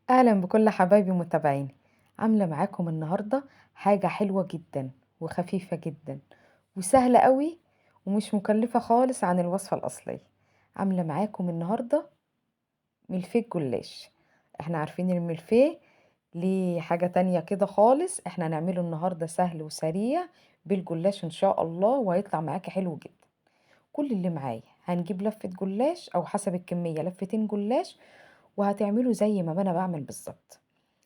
أهلا بكل حبايبي متابعيني. عاملة معاكم النهاردة حاجة حلوة جدا وخفيفة جدا وسهلة قوي ومش مكلفة خالص عن الوصفة الأصلية. عاملة معاكم النهاردة ملفيه جلاش. احنا عارفين الملفيه ليه حاجة تانية كده خالص، احنا هنعمله النهاردة سهل وسريع بالجلاش ان شاء الله، وهيطلع معاكي حلو جدا. كل اللي معايا هنجيب لفة جلاش او حسب الكمية لفتين جلاش، وهتعمله زي ما انا بعمل بالظبط.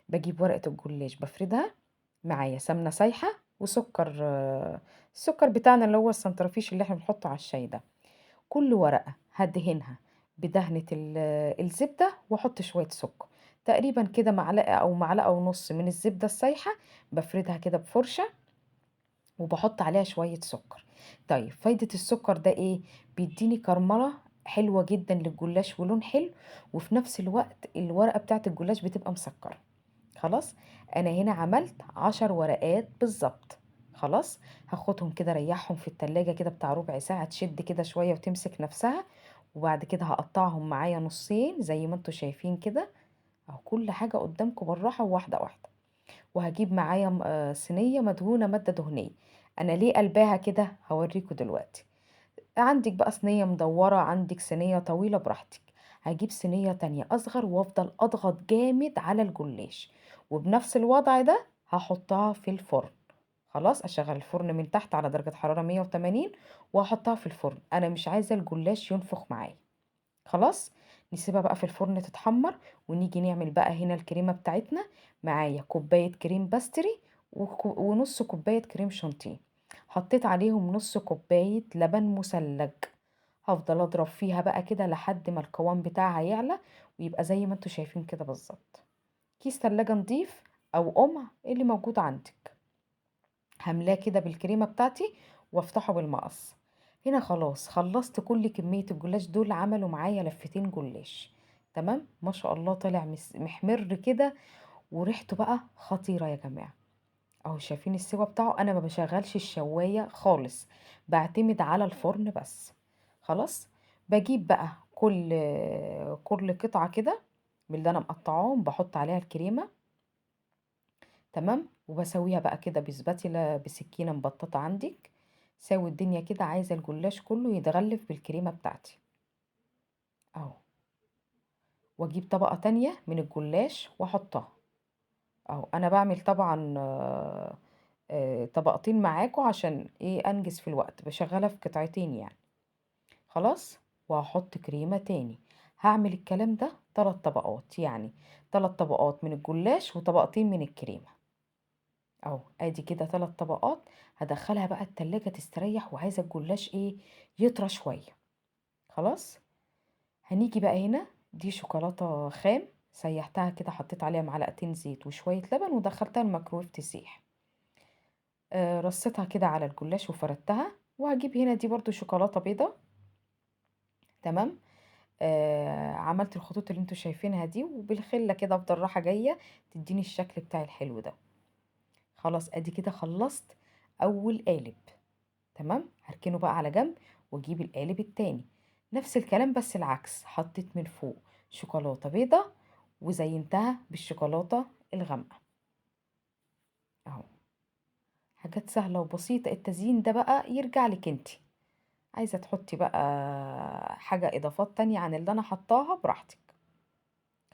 باجيب ورقة الجلاش بافردها، معايا سمنة سايحة وسكر، السكر بتاعنا اللي هو السنترفيش اللي احنا بنحطه على الشاي ده. كل ورقة هدهنها بدهنة الزبدة واحط شوية سكر، تقريبا كده معلقة او معلقة ونص من الزبدة السايحة. بفردها كده بفرشة وباحط عليها شوية سكر. طيب فايدة السكر ده إيه؟ بيدّيني كرملة حلوة جدًا للجلاش ولون حلو، وفي نفس الوقت الورقة بتاعة الجلاش بتبقى مسكّرة. خلاص؟ أنا هنا عملت 10 ورقات بالضبط. خلاص؟ هاخدهم كده أريّحهم في التلاجة كده بتاع ربع ساعة تشد كده شوية وتمسك نفسها، وبعد كده هاقطّعهم معايا نُصّين زي ما أنتم شايفين كده، أهو كل حاجة قدّامكم بالراحة وواحدة واحدة. وهاجيب معايا صينية مدهونة مادة دهنية. أنا ليه قلباها كده هاوريكم دلوقتي. عندِك بقى صينية مدورة، عندِك صينية طويلة براحتك. هاجيب صينية تانية أصغر وأفضل أضغط جامد على الجلاش، وبنفس الوضع ده هاحطها في الفرن. خلاص أشغّل الفرن من تحت على درجة حرارة 180 وهاحطها في الفرن. أنا مش عايزة الجلاش ينفخ معايا. خلاص، نسيبها بقى في الفرن تتحمّر، ونيجي نعمل بقى هنا الكريمة بتاعتنا. معايا كوباية كريم باستري ونُص كوباية كريم شانتيه، حطيت عليهم نُص كوباية لبن مثلّج. هافضل أضرب فيها بقى كده لحد ما القوام بتاعها يعلى، ويبقى زي ما أنتم شايفين كده بالضبط. كيس تلاجة نضيف أو قمع اللي موجود عندِك. هاملاه كده بالكريمة بتاعتي وافتحه بالمقص. هنا خلاص خلصت كل كمية الجلاش دول، عملوا معايا لفتين جلاش. تمام، ما شاء الله طلع محمر كده، وريحته بقى خطيرة يا جماعة. اهو شايفين السوا بتاعه، انا ما بشغلش الشواية خالص، بعتمد على الفرن بس. خلاص، بجيب بقى كل قطعة كده من اللي انا مقطعاهم بحط عليها الكريمة. تمام، وباسويها بقى كده بسباتيلا بسكينة مبططة عندِك. ساوي الدنيا كده، عايزة الجلاش كله يتغلف بالكريمة بتاعتي. أهو، وأجيب طبقة تانية من الجلاش وأحطها. أهو أنا باعمل طبعًا طبقتين معاكم عشان إيه أنجز في الوقت، باشغّلها في قطعتين يعني. خلاص، وهاحط كريمة تاني. هاعمل الكلام ده 3 طبقات، يعني 3 طبقات من الجلاش وطبقتين من الكريمة. أهو ادي كده 3 طبقات. هادخّلها بقى التلاجة تستريح، وعايزة الجلاش إيه، يطرى شوية. خلاص، هنيجي بقى هنا، دي شوكولاتة خام سيّحتها كده، حطيت عليها معلقتين زيت وشوية لبن ودخّلتها الميكروويف تسيح. رصيتها كده على الجلاش وفردتها، وهاجيب هنا دي برضه شوكولاتة بيضا. تمام، عملت الخطوط اللي أنتم شايفينها دي، وبالخلة كده أفضل رايحة جاية تدّيني الشكل بتاعي الحلو ده. خلاص أدي كده خلّصت أول قالب. تمام، هاركنه بقى على جنب واجيب القالب التاني. نفس الكلام بس العكس، حطيت من فوق شوكولاتة بيضة وزينتها بالشوكولاتة الغامقة. اهو، حاجات سهلة وبسيطة. التزيين ده بقى يرجع لك انتي، عايزة تحطي بقى حاجة اضافات تانية عن اللي انا حطاها براحتك.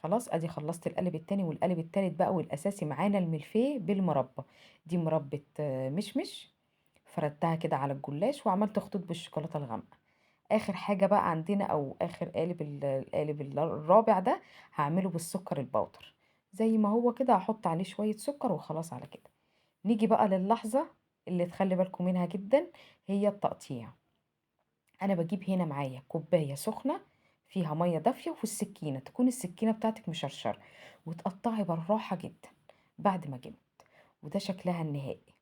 خلاص ادي خلصت القالب التاني والقالب التالت بقى، والاساسي معانا الملفيه بالمربى. دي مربى مشمش، فردتها كده على الجلاش وعملت خطوط بالشوكولاتة الغامقة. آخر حاجة بقى عندنا أو آخر قالب القالب الرابع ده هاعمله بالسكر البودر. زي ما هو كده هاحط عليه شوية سكر وخلاص على كده. نيجي بقى للحظة اللي تخلّي بالكم منها جدًا، هي التقطيع. أنا باجيب هنا معايا كوباية سخنة فيها مَيّة دافية، والسكينة تكون السكينة بتاعتِك مشرشرة، وتقطّعي بالراحة جدًا بعد ما جبت، وده شكلها النهائي.